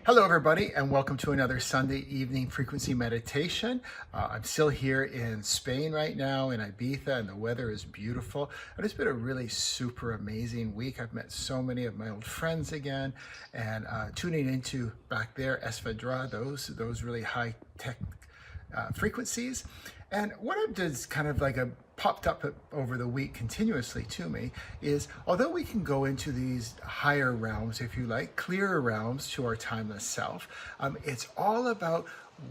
Hello, everybody, and welcome to another Sunday evening frequency meditation. I'm still here in Spain right now, in Ibiza, and the weather is beautiful. And it's been a really super amazing week. I've met so many of my old friends again, and tuning into back there, Esfedra, those really high tech frequencies. And what I've done is kind of like popped up over the week continuously to me is, although we can go into these higher realms, if you like, clearer realms to our timeless self, it's all about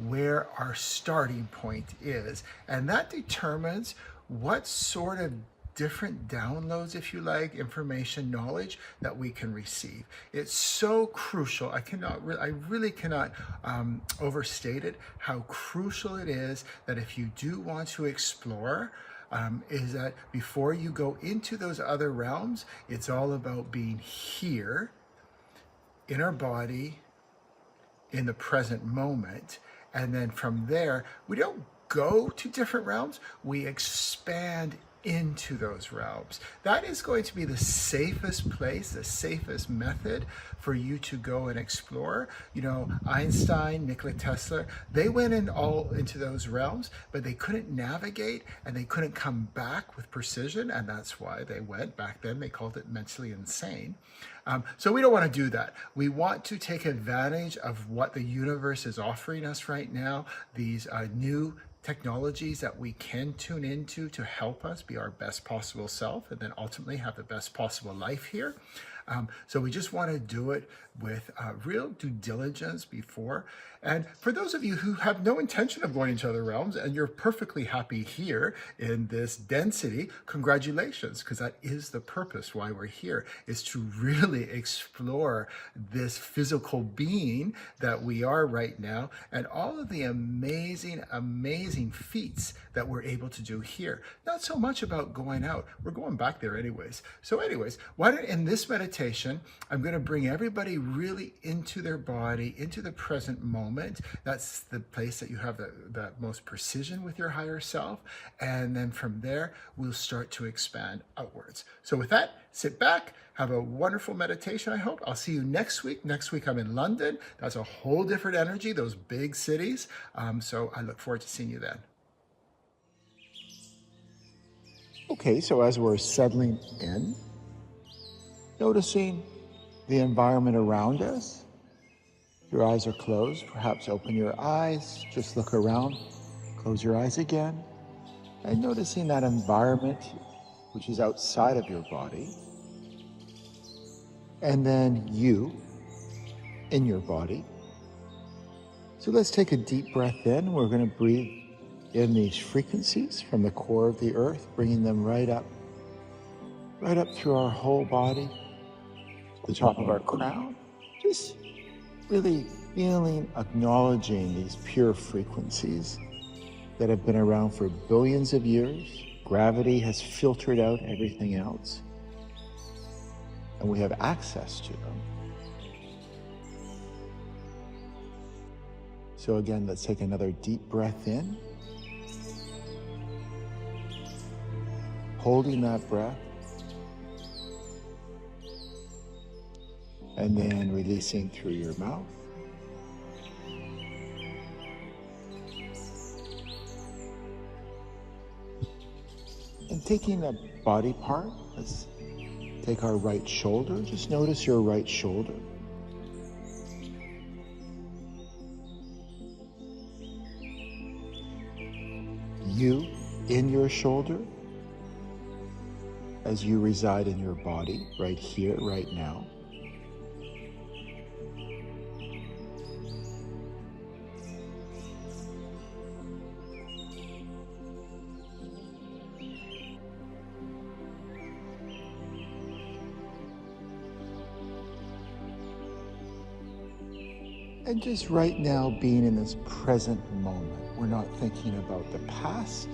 where our starting point is. And that determines what sort of different downloads, if you like, information, knowledge that we can receive. It's so crucial. I really cannot overstate it, how crucial it is that if you do want to explore, is that before you go into those other realms, it's all about being here in our body, in the present moment. And then from there, we don't go to different realms, we expand into those realms. That is going to be the safest place, the safest method for you to go and explore. You know, Einstein, Nikola Tesla, they went into those realms, but they couldn't navigate and they couldn't come back with precision, and that's why they went. Back then they called it mentally insane. So we don't want to do that. We want to take advantage of what the universe is offering us right now, these new technologies that we can tune into to help us be our best possible self and then ultimately have the best possible life here. So we just want to do it with real due diligence before. And for those of you who have no intention of going into other realms and you're perfectly happy here in this density, congratulations, because that is the purpose why we're here, is to really explore this physical being that we are right now and all of the amazing, amazing feats that we're able to do here. Not so much about going out. We're going back there anyways. So anyways, why don't in this meditation, I'm going to bring everybody really into their body, into the present moment. That's the place that you have the most precision with your higher self. And then from there, we'll start to expand outwards. So with that, sit back, have a wonderful meditation, I hope. I'll see you next week. Next week, I'm in London. That's a whole different energy, those big cities. So I look forward to seeing you then. Okay, so as we're settling in, noticing the environment around us. Your eyes are closed. Perhaps open your eyes, just look around, close your eyes again, and noticing that environment which is outside of your body, and then you in your body. So let's take a deep breath in. We're going to breathe in these frequencies from the core of the earth, bringing them right up through our whole body, the top of our crown, just really feeling, acknowledging these pure frequencies that have been around for billions of years. Gravity has filtered out everything else, and we have access to them. So again, let's take another deep breath in, holding that breath, and then releasing through your mouth. And taking a body part, let's take our right shoulder. Just notice your right shoulder. You in your shoulder as you reside in your body right here, right now. And just right now being in this present moment. We're not thinking about the past.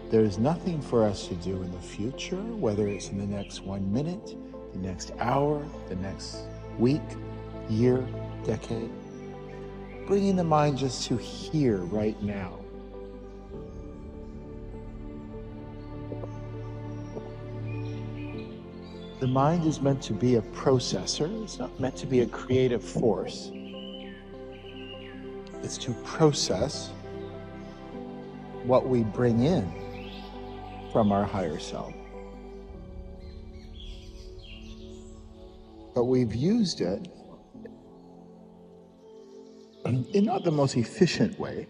There's nothing for us to do in the future, whether it's in the next 1 minute, the next hour, the next week, year, decade. Bringing the mind just to here, right now. The mind is meant to be a processor. It's not meant to be a creative force. is to process what we bring in from our higher self. But we've used it in not the most efficient way.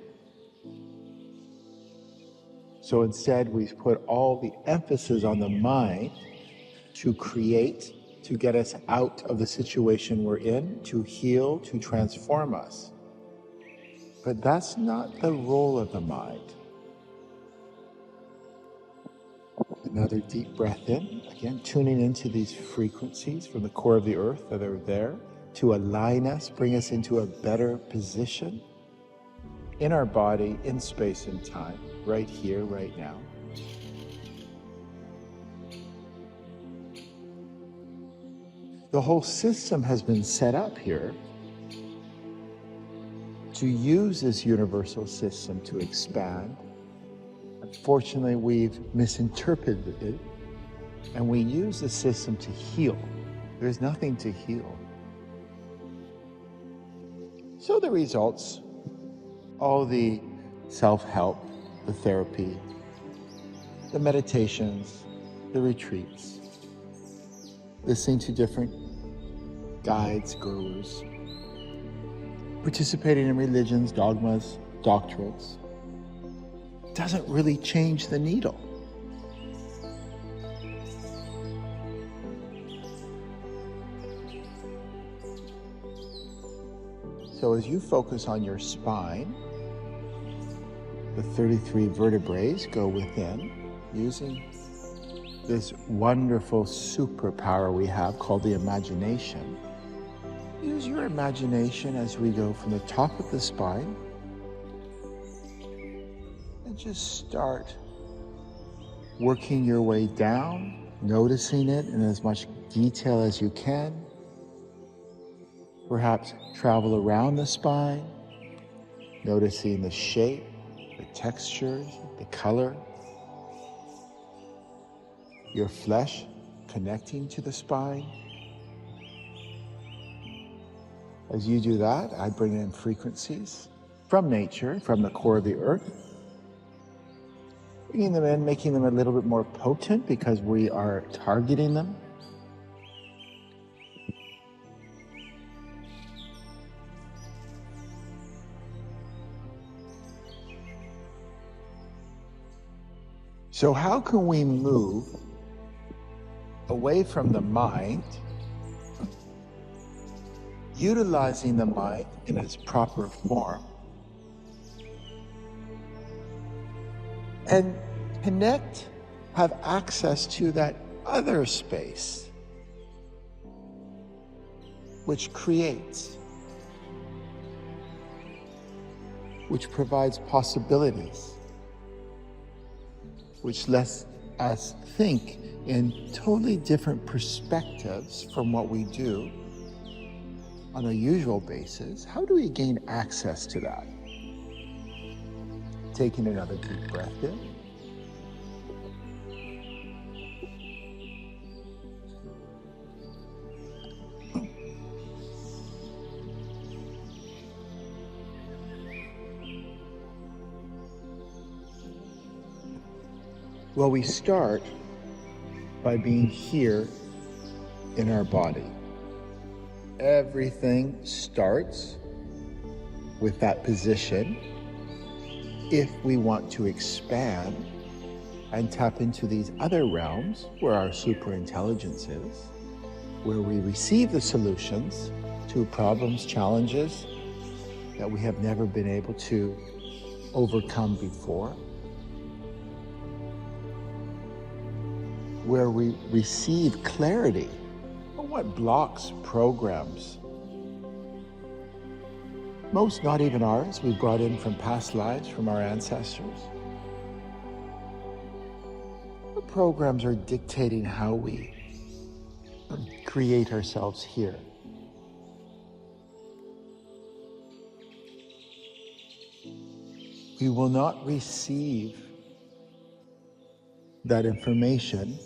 So instead, we've put all the emphasis on the mind to create, to get us out of the situation we're in, to heal, to transform us. But that's not the role of the mind. Another deep breath in, again, tuning into these frequencies from the core of the earth that are there to align us, bring us into a better position in our body, in space and time, right here, right now. The whole system has been set up here to use this universal system to expand. Unfortunately, we've misinterpreted it, and we use the system to heal. There's nothing to heal. So the results, all the self-help, the therapy, the meditations, the retreats, listening to different guides, gurus, participating in religions, dogmas, doctrines, doesn't really change the needle. So as you focus on your spine, the 33 vertebrae go within, using this wonderful superpower we have called the imagination. Use your imagination as we go from the top of the spine and just start working your way down, noticing it in as much detail as you can. Perhaps travel around the spine, noticing the shape, the textures, the color, your flesh connecting to the spine. As you do that, I bring in frequencies from nature, from the core of the earth, bringing them in, making them a little bit more potent because we are targeting them. So how can we move away from the mind, utilizing the mind in its proper form, and connect, have access to that other space which creates, which provides possibilities, which lets us think in totally different perspectives from what we do on a usual basis? How do we gain access to that? Taking another deep breath in. Well, we start by being here in our body. Everything starts with that position. If we want to expand and tap into these other realms where our superintelligence is, where we receive the solutions to problems, challenges that we have never been able to overcome before, where we receive clarity on what blocks, programs, most not even ours, we brought in from past lives, from our ancestors. The programs are dictating how we create ourselves here. We will not receive that information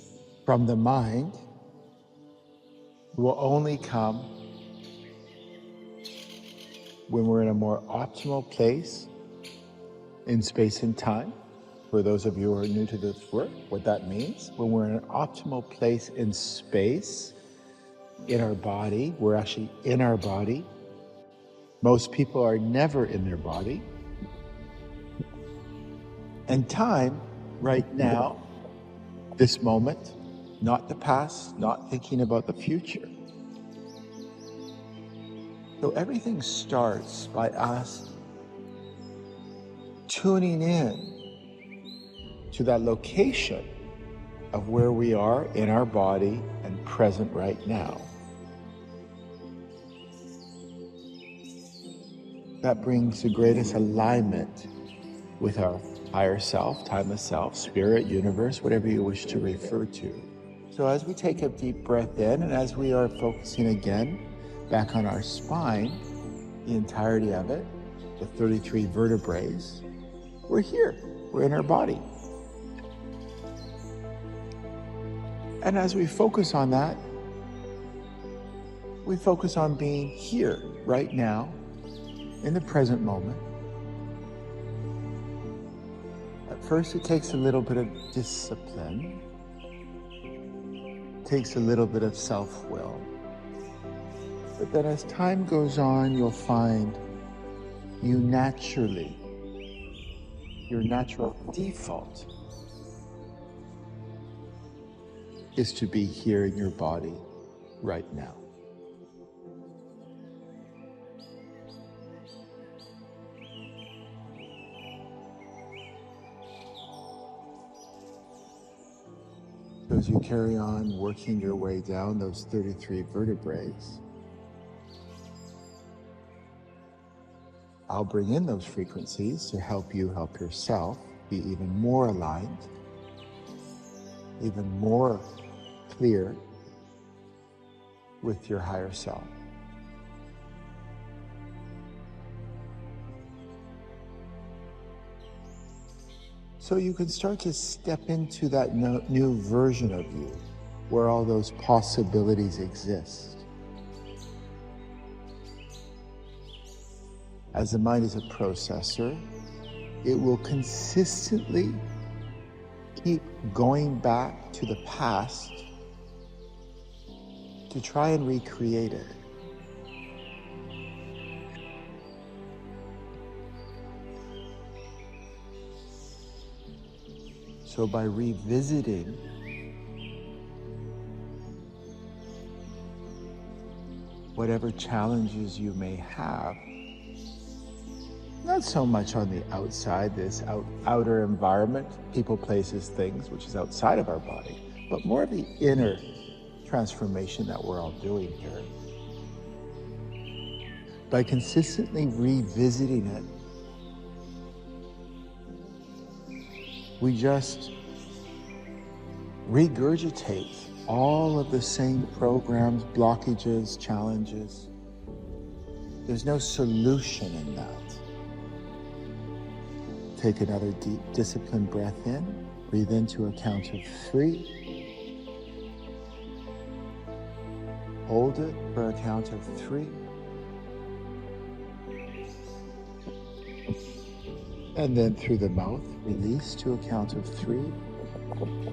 from the mind. It will only come when we're in a more optimal place in space and time. For those of you who are new to this work, what that means, when we're in an optimal place in space, in our body, we're actually in our body. Most people are never in their body. And time, right now, this moment, not the past, not thinking about the future. So everything starts by us tuning in to that location of where we are in our body and present right now. That brings the greatest alignment with our higher self, timeless self, spirit, universe, whatever you wish to refer to. So as we take a deep breath in and as we are focusing again back on our spine, the entirety of it, the 33 vertebrae, we're here, we're in our body. And as we focus on that, we focus on being here, right now, in the present moment. At first, it takes a little bit of discipline, takes a little bit of self-will. But then as time goes on, you'll find you naturally, your natural default is to be here in your body right now. So as you carry on working your way down those 33 vertebrae, I'll bring in those frequencies to help you help yourself be even more aligned, even more clear with your higher self. So you can start to step into that new version of you where all those possibilities exist. As the mind is a processor, it will consistently keep going back to the past to try and recreate it. So by revisiting whatever challenges you may have, not so much on the outside, this outer environment, people, places, things, which is outside of our body, but more of the inner transformation that we're all doing here. By consistently revisiting it, we just regurgitate all of the same programs, blockages, challenges. There's no solution in that. Take another deep, disciplined breath in. Breathe into a count of 3. Hold it for a count of 3. And then through the mouth, release to a count of 3.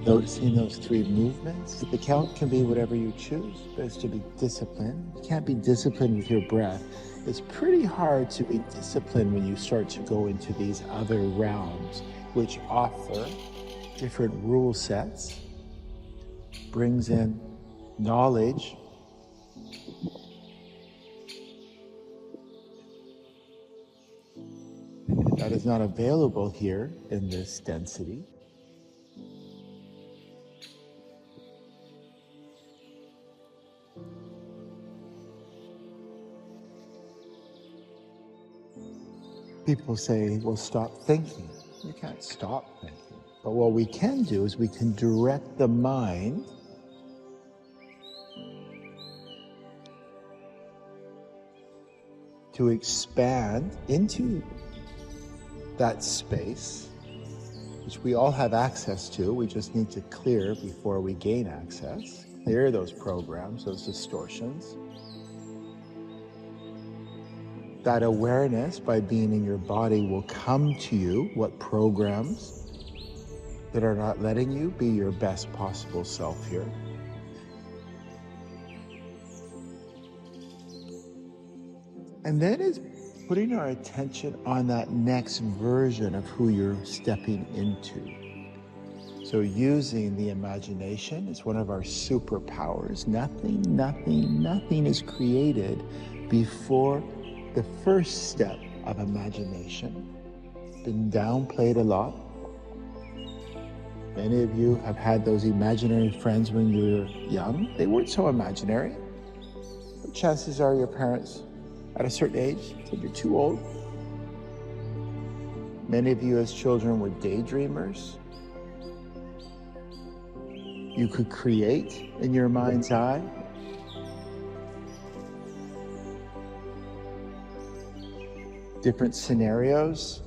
Noticing those 3 movements. The count can be whatever you choose, but it's to be disciplined. You can't be disciplined with your breath. It's pretty hard to be disciplined when you start to go into these other realms, which offer different rule sets, brings in knowledge, that is not available here in this density. People say, well, stop thinking. You can't stop thinking. But what we can do is we can direct the mind to expand into that space, which we all have access to. We just need to clear before we gain access. Clear those programs, those distortions. that awareness, by being in your body, will come to you what programs that are not letting you be your best possible self here. And then is putting our attention on that next version of who you're stepping into. So using the imagination is one of our superpowers. Nothing is created before the first step of imagination. It's been downplayed a lot. Many of you have had those imaginary friends when you were young. They weren't so imaginary. But chances are your parents at a certain age said you're too old. Many of you as children were daydreamers. You could create in your mind's eye. Different scenarios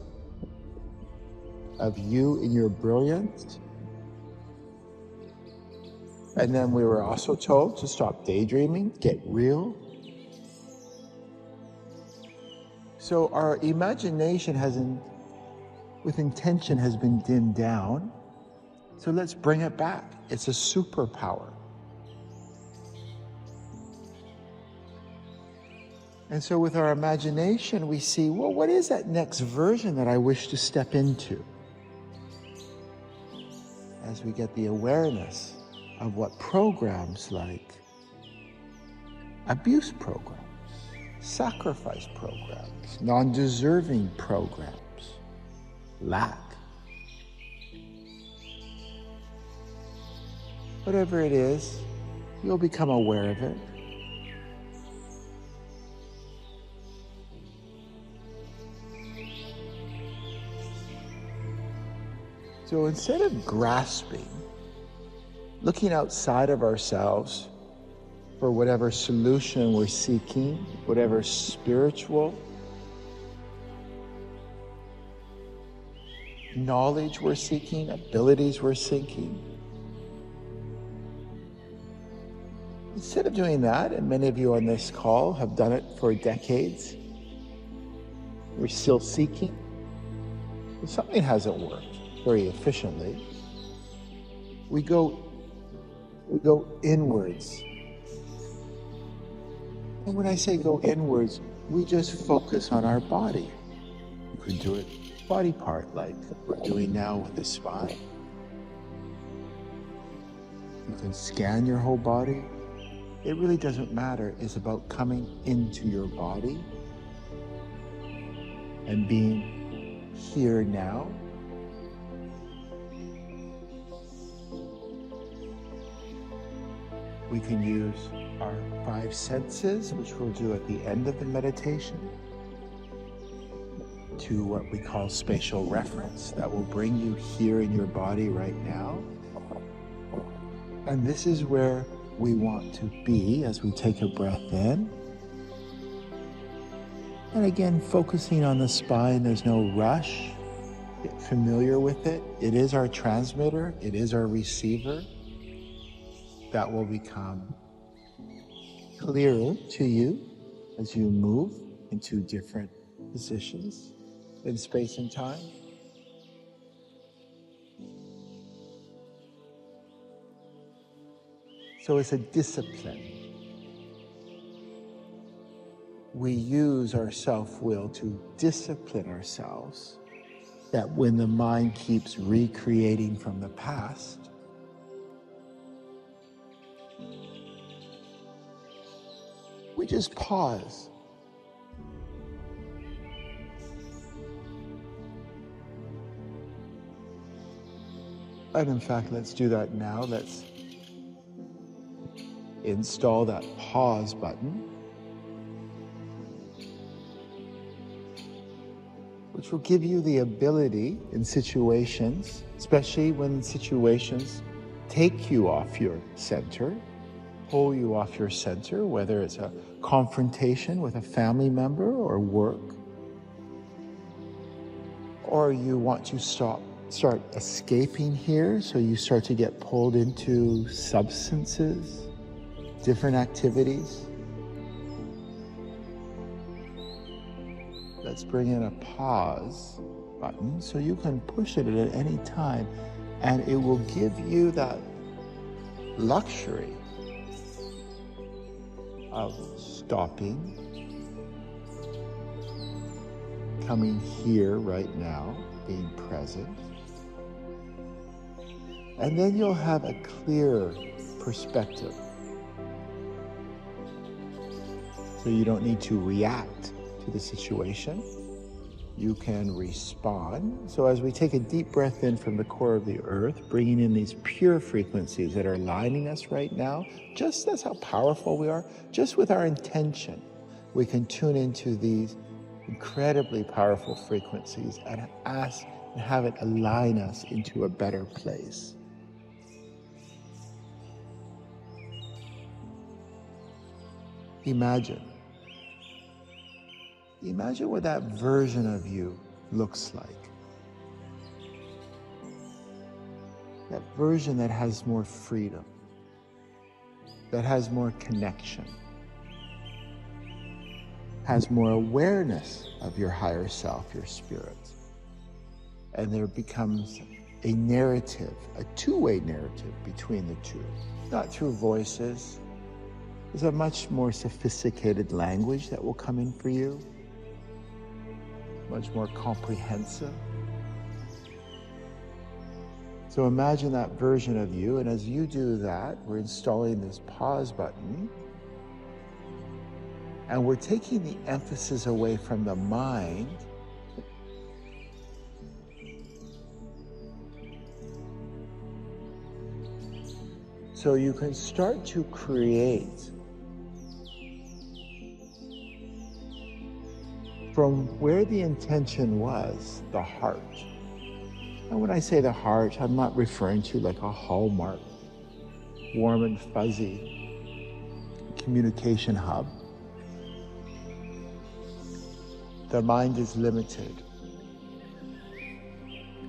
of you in your brilliance. And then we were also told to stop daydreaming, get real. So our imagination with intention has been dimmed down. So let's bring it back. It's a superpower. And so with our imagination, we see, well, what is that next version that I wish to step into? As we get the awareness of what programs like abuse programs, sacrifice programs, non-deserving programs, lack, whatever it is, you'll become aware of it. So instead of grasping, looking outside of ourselves for whatever solution we're seeking, whatever spiritual knowledge we're seeking, abilities we're seeking, instead of doing that, and many of you on this call have done it for decades, we're still seeking, if something hasn't worked very efficiently, we go inwards. And when I say go inwards, we just focus on our body. You could do it body part like we're doing now with the spine. You can scan your whole body. It really doesn't matter. It's about coming into your body and being here now. We can use our 5 senses, which we'll do at the end of the meditation, to what we call spatial reference. That will bring you here in your body right now. And this is where we want to be as we take a breath in. And again, focusing on the spine, there's no rush. Get familiar with it. It is our transmitter. It is our receiver. That will become clearer to you as you move into different positions in space and time. So it's a discipline. We use our self-will to discipline ourselves, that when the mind keeps recreating from the past, we just pause. And in fact, let's do that now. Let's install that pause button, which will give you the ability in situations, especially when situations take you off your center, pull you off your center, whether it's a confrontation with a family member or work, or you want to start escaping here, so you start to get pulled into substances, different activities. let's bring in a pause button so you can push it at any time, and it will give you that luxury of stopping, coming here right now, being present. And then you'll have a clear perspective. So you don't need to react to the situation. You can respond. So as we take a deep breath in from the core of the earth, bringing in these pure frequencies that are aligning us right now, just that's how powerful we are. Just with our intention, we can tune into these incredibly powerful frequencies and ask and have it align us into a better place. Imagine what that version of you looks like. That version that has more freedom, that has more connection, has more awareness of your higher self, your spirit. And there becomes a narrative, a two-way narrative between the two, not through voices. There's a much more sophisticated language that will come in for you, much more comprehensive. So imagine that version of you, and as you do that, we're installing this pause button, and we're taking the emphasis away from the mind so you can start to create from where the intention was, the heart. And when I say the heart, I'm not referring to like a hallmark, warm and fuzzy communication hub. The mind is limited.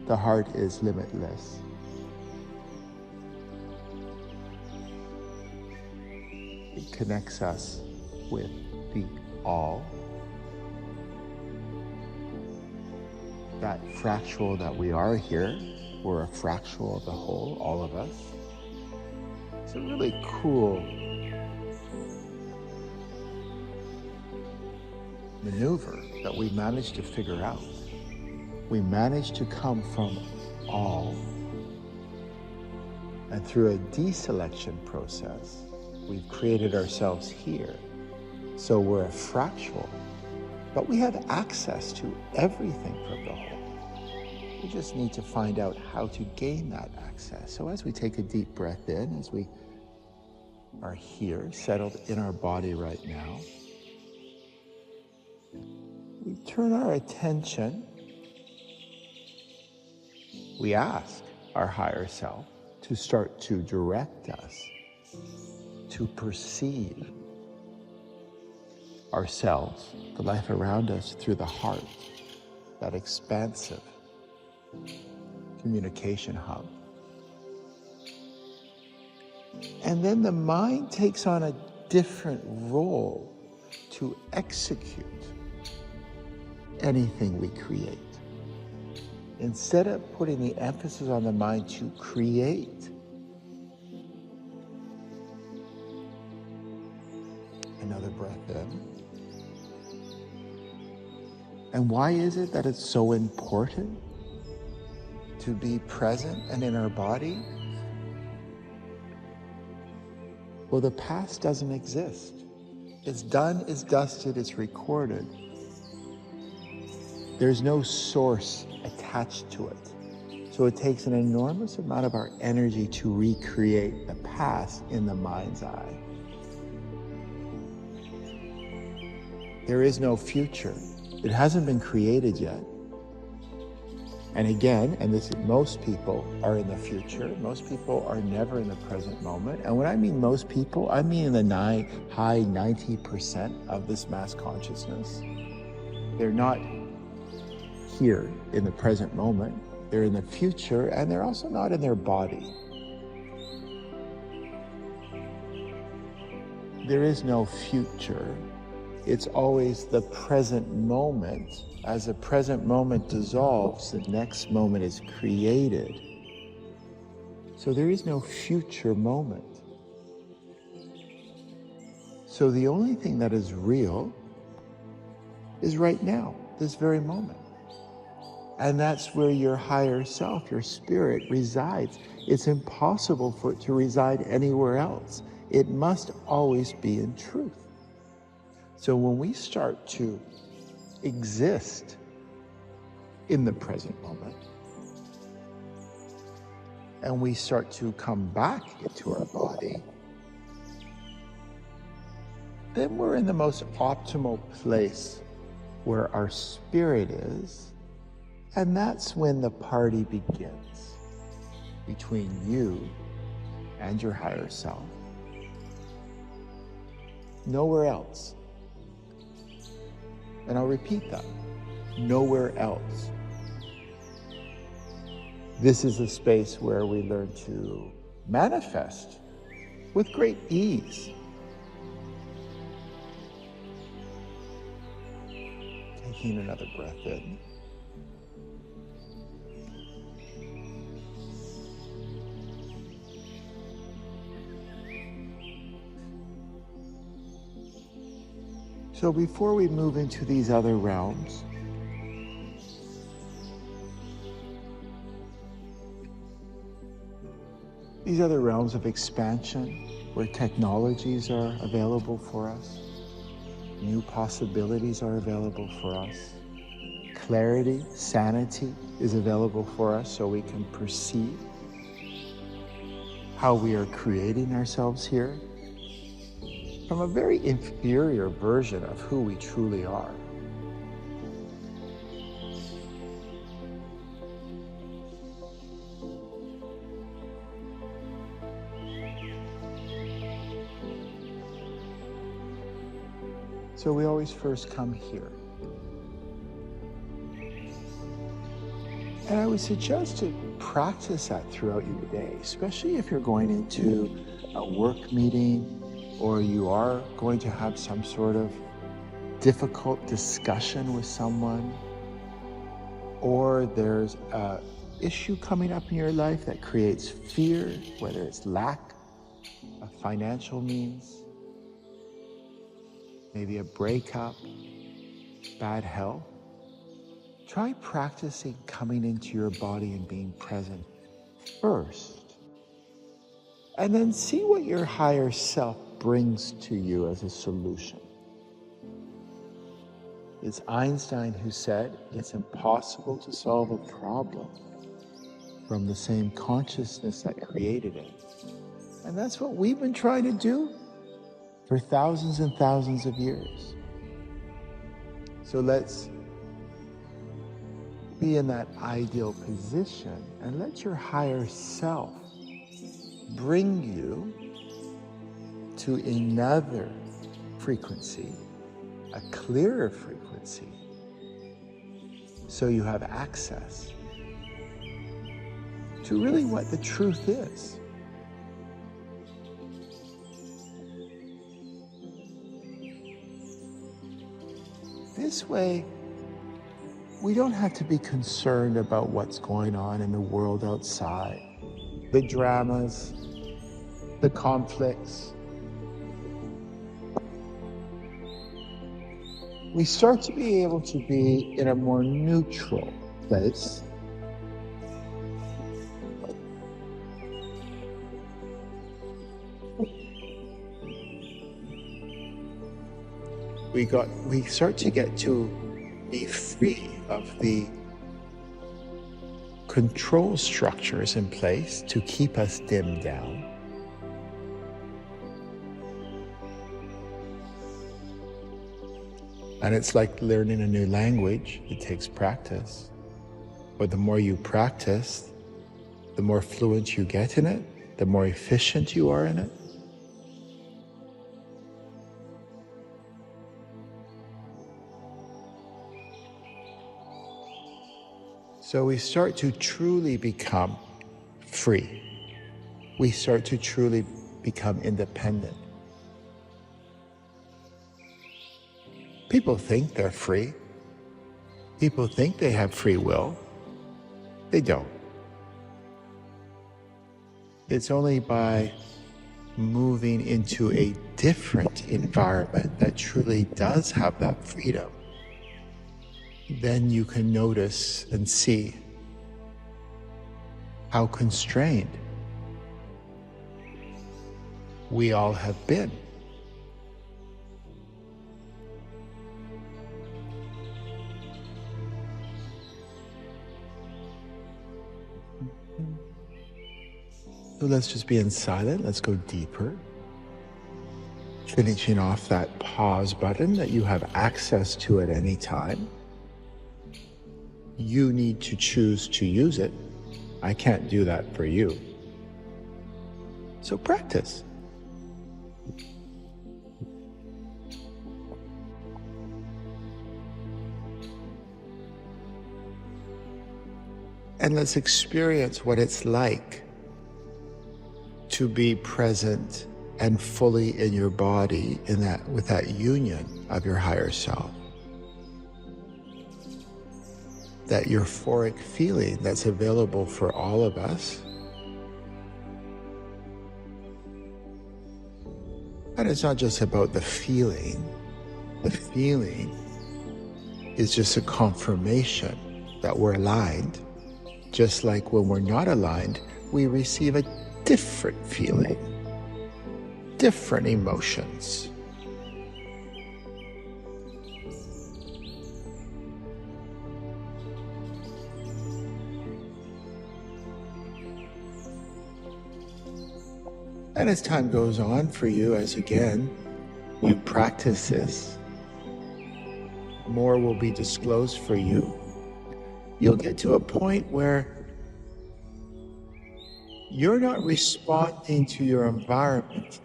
The heart is limitless. It connects us with the all. That fractal that we are here, we're a fractal of the whole, all of us. It's a really cool maneuver that we managed to figure out. We managed to come from all, and through a deselection process, we've created ourselves here. So we're a fractal, but we have access to everything from the whole. We just need to find out how to gain that access. So as we take a deep breath in, as we are here, settled in our body right now, we turn our attention, we ask our higher self to start to direct us, to perceive ourselves, the life around us, through the heart, that expansive communication hub. And then the mind takes on a different role to execute anything we create. Instead of putting the emphasis on the mind to create, another breath in. And why is it that it's so important to be present and in our body? Well, the past doesn't exist. It's done, it's dusted, it's recorded. There's no source attached to it. So it takes an enormous amount of our energy to recreate the past in the mind's eye. There is no future. It hasn't been created yet. And again, most people are in the future. Most people are never in the present moment. And when I mean most people, I mean in the high 90% of this mass consciousness. They're not here in the present moment. They're in the future, and they're also not in their body. There is no future. It's always the present moment As the present moment dissolves, the next moment is created. So there is no future moment. So the only thing that is real is right now, this very moment. And that's where your higher self, your spirit, resides. It's impossible for it to reside anywhere else. It must always be in truth. So when we start to exist in the present moment, and we start to come back into our body, then we're in the most optimal place where our spirit is, and that's when the party begins between you and your higher self. Nowhere else. And I'll repeat that. Nowhere else. This is a space where we learn to manifest with great ease. Taking another breath in. So before we move into these other realms, these other realms of expansion, where technologies are available for us, new possibilities are available for us, clarity, sanity is available for us so we can perceive how we are creating ourselves here from a very inferior version of who we truly are. So we always first come here. And I would suggest to practice that throughout your day, especially if you're going into a work meeting or you are going to have some sort of difficult discussion with someone, or there's an issue coming up in your life that creates fear, whether it's lack of financial means, maybe a breakup, bad health. Try practicing coming into your body and being present first. And then see what your higher self brings to you as a solution. It's Einstein who said it's impossible to solve a problem from the same consciousness that created it. And that's what we've been trying to do for thousands and thousands of years. So let's be in that ideal position and let your higher self bring you to another frequency, a clearer frequency, so you have access to really what the truth is. This way, we don't have to be concerned about what's going on in the world outside, the dramas, the conflicts. We start to be able to be in a more neutral place. We start to get to be free of the control structures in place to keep us dimmed down. And it's like learning a new language. It takes practice. But the more you practice, the more fluent you get in it, the more efficient you are in it. So we start to truly become free. We start to truly become independent. People think they're free. People think they have free will. They don't. It's only by moving into a different environment that truly does have that freedom, then you can notice and see how constrained we all have been. So let's just be in silent. Let's go deeper. Finishing off that pause button that you have access to at any time. You need to choose to use it. I can't do that for you. So practice. And let's experience what it's like to be present and fully in your body with that union of your higher self. That euphoric feeling that's available for all of us. And it's not just about the feeling. The feeling is just a confirmation that we're aligned. Just like when we're not aligned, we receive a different feeling, different emotions. And as time goes on for you, as again, you practice this, more will be disclosed for you. You'll get to a point where you're not responding to your environment.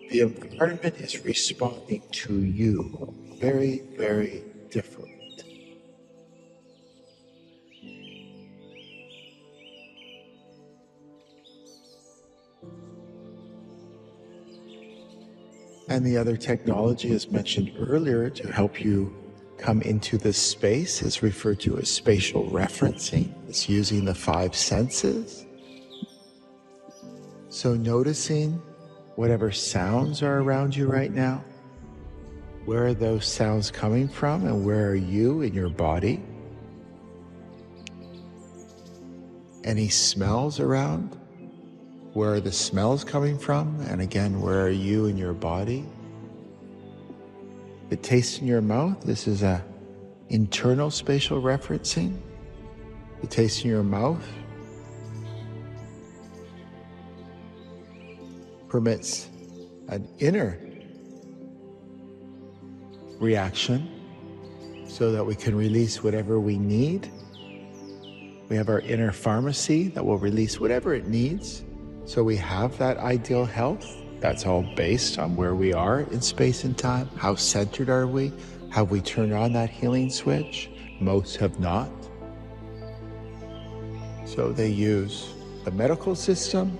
The environment is responding to you. Very, very different. And the other technology, as mentioned earlier, to help you come into this space is referred to as spatial referencing. It's using the 5 senses. So noticing whatever sounds are around you right now, where are those sounds coming from and where are you in your body? Any smells around? Where are the smells coming from? And again, where are you in your body? The taste in your mouth, this is a internal spatial referencing. The taste in your mouth permits an inner reaction so that we can release whatever we need. We have our inner pharmacy that will release whatever it needs. So we have that ideal health. That's all based on where we are in space and time. How centered are we? Have we turned on that healing switch? Most have not. So they use the medical system,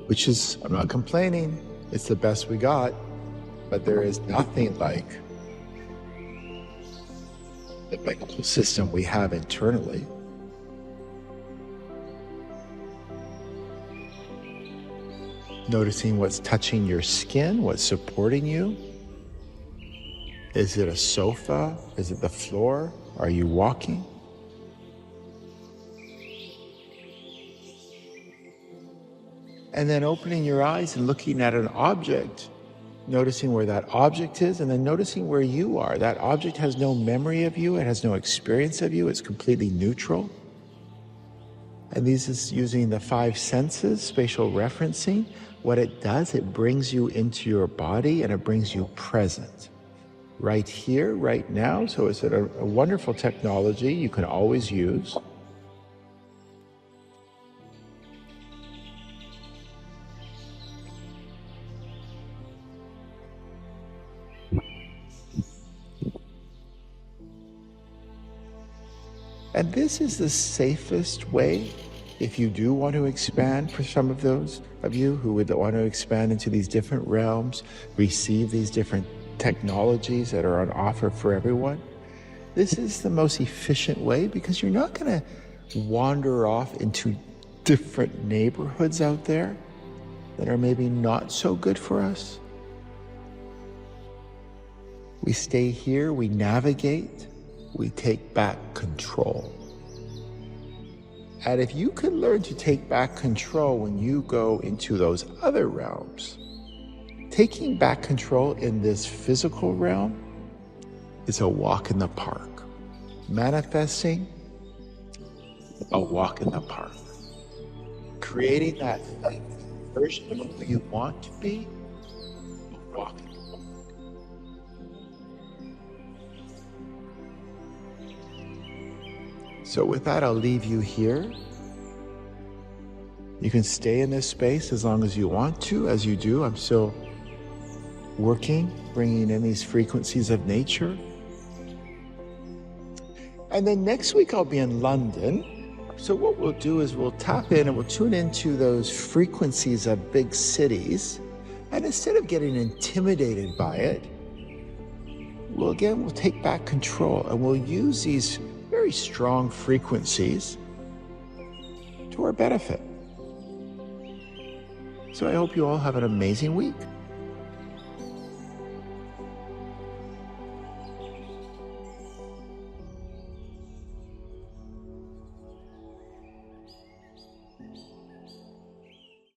which is, I'm not complaining, it's the best we got, but there is nothing like the medical system we have internally. Noticing what's touching your skin, what's supporting you. Is it a sofa? Is it the floor? Are you walking? And then opening your eyes and looking at an object, noticing where that object is, and then noticing where you are. That object has no memory of you, it has no experience of you, it's completely neutral. And this is using the 5 senses, spatial referencing. What it does, it brings you into your body and it brings you present. Right here, right now. So it's a wonderful technology you can always use. And this is the safest way if you do want to expand, for some of those of you who would want to expand into these different realms, receive these different technologies that are on offer for everyone. This is the most efficient way because you're not going to wander off into different neighborhoods out there that are maybe not so good for us. We stay here, we navigate, we take back control. And if you can learn to take back control when you go into those other realms, taking back control in this physical realm is a walk in the park. Manifesting, a walk in the park. Creating that version of who you want to be, a walk in the park. So with that, I'll leave you here. You can stay in this space as long as you want to. As you do, I'm still working, bringing in these frequencies of nature. And then next week I'll be in London. So what we'll do is we'll tap in and we'll tune into those frequencies of big cities. And instead of getting intimidated by it, we'll take back control and we'll use these very strong frequencies to our benefit. So I hope you all have an amazing week.